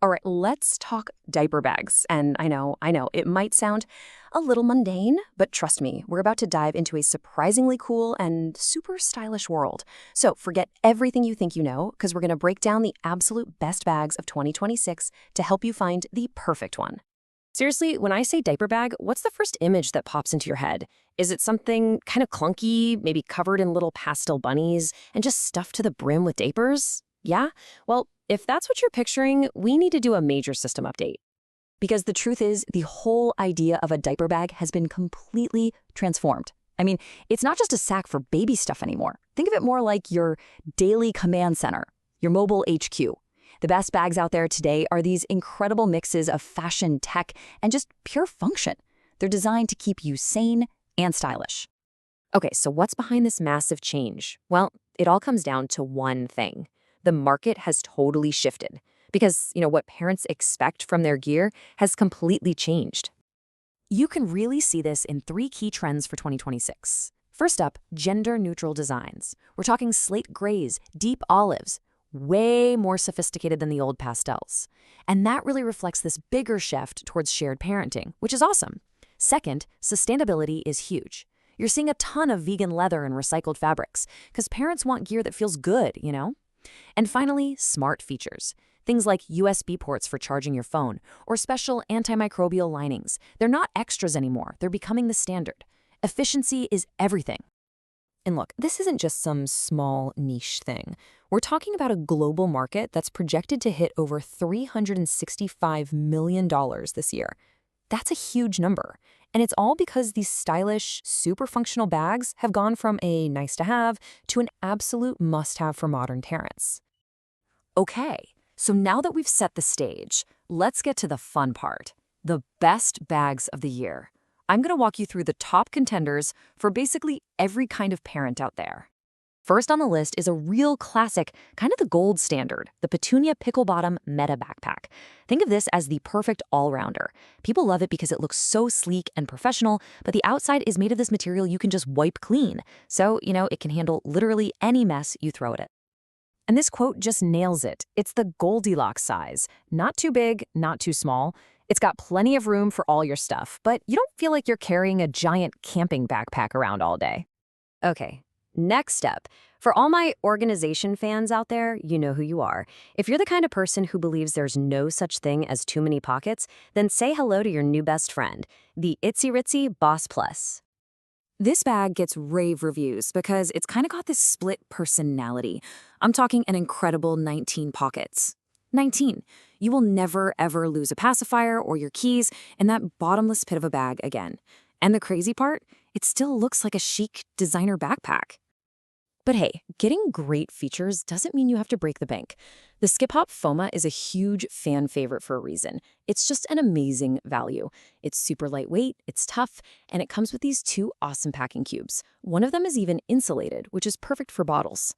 All right, let's talk diaper bags. And I know, it might sound a little mundane, but trust me, we're about to dive into a surprisingly cool and super stylish world. So forget everything you think you know, because we're going to break down the absolute best bags of 2026 to help you find the perfect one. Seriously, when I say diaper bag, what's the first image that pops into your head? Is it something kind of clunky, maybe covered in little pastel bunnies, and just stuffed to the brim with diapers? Yeah? Well, if that's what you're picturing, we need to do a major system update. Because the truth is, the whole idea of a diaper bag has been completely transformed. I mean, it's not just a sack for baby stuff anymore. Think of it more like your daily command center, your mobile HQ. The best bags out there today are these incredible mixes of fashion, tech, and just pure function. They're designed to keep you sane and stylish. Okay, so what's behind this massive change? Well, it all comes down to one thing. The market has totally shifted because, what parents expect from their gear has completely changed. You can really see this in three key trends for 2026. First up, gender-neutral designs. We're talking slate grays, deep olives, way more sophisticated than the old pastels. And that really reflects this bigger shift towards shared parenting, which is awesome. Second, sustainability is huge. You're seeing a ton of vegan leather and recycled fabrics because parents want gear that feels good. And finally, smart features. Things like USB ports for charging your phone or special antimicrobial linings. They're not extras anymore. They're becoming the standard. Efficiency is everything. And look, this isn't just some small niche thing. We're talking about a global market that's projected to hit over $365 million this year. That's a huge number. And it's all because these stylish, super functional bags have gone from a nice to have to an absolute must have for modern parents. Okay, so now that we've set the stage, let's get to the fun part, the best bags of the year. I'm going to walk you through the top contenders for basically every kind of parent out there. First on the list is a real classic, kind of the gold standard, the Petunia Pickle Bottom Meta Backpack. Think of this as the perfect all-rounder. People love it because it looks so sleek and professional, but the outside is made of this material you can just wipe clean. So, it can handle literally any mess you throw at it. And this quote just nails it. It's the Goldilocks size. Not too big, not too small. It's got plenty of room for all your stuff, but you don't feel like you're carrying a giant camping backpack around all day. Okay, next up. For all my organization fans out there, you know who you are. If you're the kind of person who believes there's no such thing as too many pockets, then say hello to your new best friend, the Ritzy Boss Plus. This bag gets rave reviews because it's kind of got this split personality. I'm talking an incredible 19 pockets. 19. You will never, ever lose a pacifier or your keys in that bottomless pit of a bag again. And the crazy part? It still looks like a chic designer backpack. But hey, getting great features doesn't mean you have to break the bank. The Skip Hop Foma is a huge fan favorite for a reason. It's just an amazing value. It's super lightweight, it's tough, and it comes with these two awesome packing cubes. One of them is even insulated, which is perfect for bottles.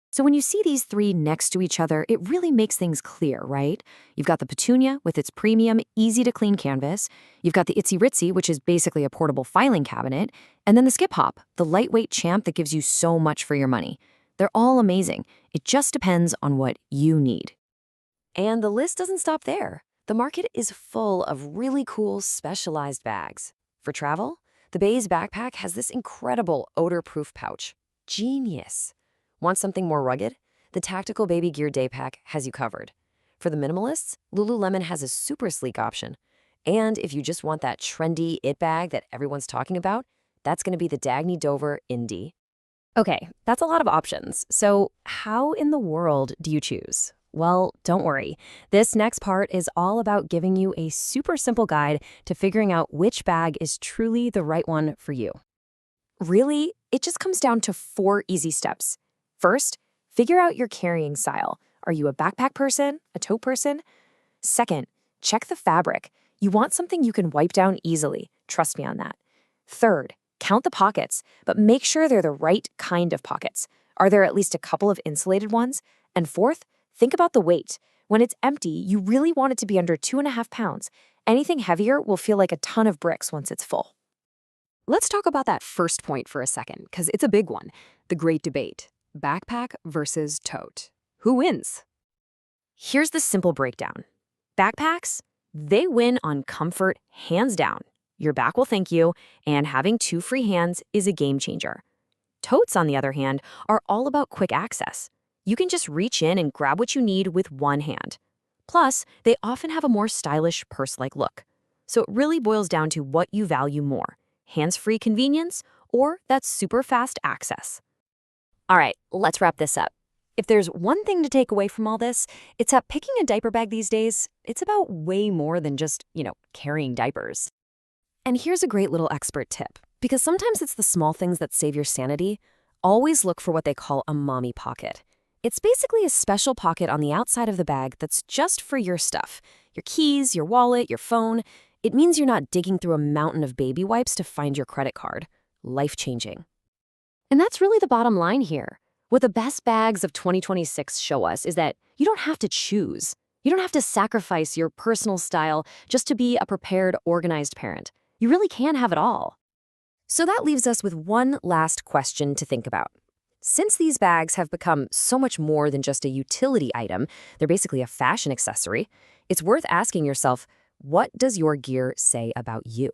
So when you see these three next to each other, it really makes things clear, right? You've got the Petunia with its premium, easy-to-clean canvas. You've got the Ritzy, which is basically a portable filing cabinet. And then the Skip Hop, the lightweight champ that gives you so much for your money. They're all amazing. It just depends on what you need. And the list doesn't stop there. The market is full of really cool, specialized bags. For travel, the Béis backpack has this incredible odor-proof pouch. Genius. Want something more rugged? The Tactical Baby Gear Day Pack has you covered. For the minimalists, Lululemon has a super sleek option. And if you just want that trendy it bag that everyone's talking about, that's going to be the Dagny Dover Indie. Okay, that's a lot of options. So how in the world do you choose? Well, don't worry. This next part is all about giving you a super simple guide to figuring out which bag is truly the right one for you. Really, it just comes down to 4 easy steps. First, figure out your carrying style. Are you a backpack person, a tote person? Second, check the fabric. You want something you can wipe down easily. Trust me on that. Third, count the pockets, but make sure they're the right kind of pockets. Are there at least a couple of insulated ones? And fourth, think about the weight. When it's empty, you really want it to be under 2.5 pounds. Anything heavier will feel like a ton of bricks once it's full. Let's talk about that first point for a second, because it's a big one. The great debate. Backpack versus tote. Who wins? Here's the simple breakdown. Backpacks, they win on comfort hands down. Your back will thank you, and having 2 free hands is a game changer. Totes, on the other hand, are all about quick access. You can just reach in and grab what you need with one hand. Plus, they often have a more stylish purse-like look. So it really boils down to what you value more, hands-free convenience or that super fast access. All right, let's wrap this up. If there's one thing to take away from all this, it's that picking a diaper bag these days, it's about way more than just, carrying diapers. And here's a great little expert tip, because sometimes it's the small things that save your sanity. Always look for what they call a mommy pocket. It's basically a special pocket on the outside of the bag that's just for your stuff. Your keys, your wallet, your phone. It means you're not digging through a mountain of baby wipes to find your credit card. Life-changing. And that's really the bottom line here. What the best bags of 2026 show us is that you don't have to choose. You don't have to sacrifice your personal style just to be a prepared, organized parent. You really can have it all. So that leaves us with one last question to think about. Since these bags have become so much more than just a utility item, they're basically a fashion accessory, it's worth asking yourself, what does your gear say about you?